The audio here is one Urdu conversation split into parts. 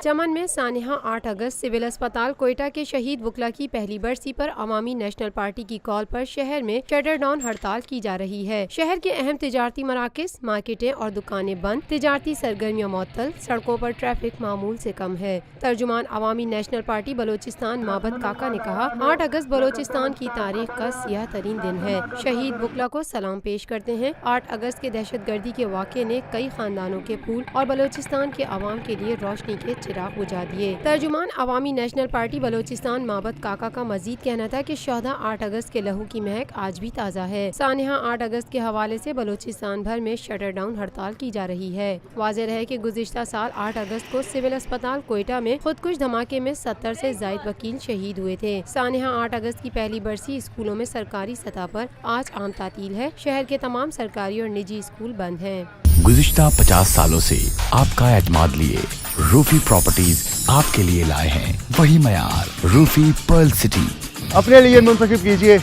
چمن میں سانحہ 8 اگست سول اسپتال کوئٹہ کے شہید وکلاء کی پہلی برسی پر عوامی نیشنل پارٹی کی کال پر شہر میں شٹر ڈاؤن ہڑتال کی جا رہی ہے۔ شہر کے اہم تجارتی مراکز، مارکیٹیں اور دوکانیں بند، تجارتی سرگرمیاں معطل، سڑکوں پر ٹریفک معمول سے کم ہے۔ ترجمان عوامی نیشنل پارٹی بلوچستان مابت کاکا نے کہا، 8 اگست بلوچستان کی تاریخ کا سیاہ ترین دن ہے۔ شہید وکلاء کو سلام پیش کرتے ہیں۔ 8 اگست کے دہشت گردی کے واقعے نے کئی خاندانوں کے پھول اور بلوچستان کے عوام کے لیے روشنی کے چراغ بجھا دیے۔ ترجمان عوامی نیشنل پارٹی بلوچستان مابت کاکا کا مزید کہنا تھا کہ شہداء 8 اگست کے لہو کی مہک آج بھی تازہ ہے۔ سانحہ 8 اگست کے حوالے سے بلوچستان بھر میں شٹر ڈاؤن ہڑتال کی جا رہی ہے۔ واضح رہے کہ گزشتہ سال 8 اگست کو سول اسپتال کوئٹہ میں خودکش دھماکے میں 70 سے زائد وکیل شہید ہوئے تھے۔ سانحہ 8 اگست کی پہلی برسی اسکولوں میں سرکاری سطح پر آج عام تعطیل ہے۔ شہر کے تمام سرکاری اور نجی اسکول بند ہیں۔ گزشتہ 50 سالوں سے آپ کا اعتماد لیے روفی پراپرٹیز آپ کے لیے لائے ہیں وہی معیار، روفی پرل سٹی۔ اپنے لیے منتخب کیجیے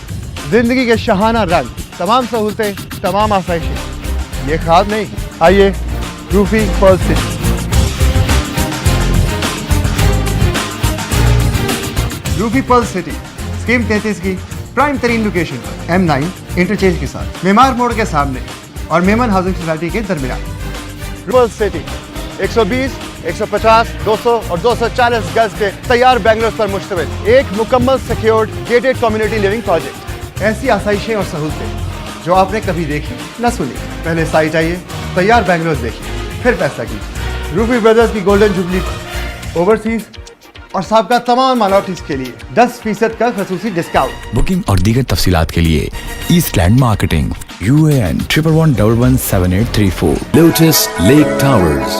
زندگی کے شاہانہ رنگ، تمام سہولتیں، تمام آسائشیں، یہ خواب نہیں، آئیے Rufi pearl city. Rufi pearl city scheme 33 کی پرائم ترین لوکیشن پر M9 انٹرچینج کے ساتھ، معمار موڑ کے سامنے اور میمن ہاؤسنگ سوسائٹی کے درمیان۔ پرل سٹی 120، 150، 200 اور 240 گز کے تیار بنگلوز پر مشتمل ایک مکمل secured gated community living project. ایسی آسائشیں اور سہولتیں جو آپ نے کبھی دیکھی نہ سنی۔ پہلے سائٹ آئیے، تیار بنگلوز دیکھیے، پھر فیصلہ کیجیے۔ روفی بردرز کی گولڈن جوبلی اوورسیز اور سابقہ تمام مائنورٹیز کے لیے 10% کا خصوصی ڈسکاؤنٹ۔ بکنگ اور دیگر تفصیلات کے لیے East Land Marketing UAN 11117834۔ Lotus Lake Towers,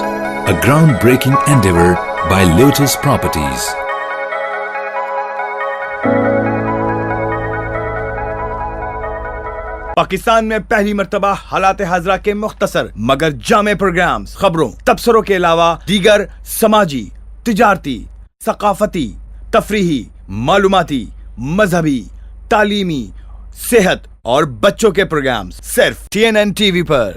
a groundbreaking endeavor by Lotus Properties. Pakistan میں پہلی مرتبہ حالات حاضرہ کے مختصر مگر جامع پروگرامز، خبروں، تبصروں کے علاوہ دیگر سماجی، تجارتی، ثقافتی، تفریحی، معلوماتی، مذہبی، تعلیمی، صحت اور بچوں کے پروگرامز صرف TNN TV پر۔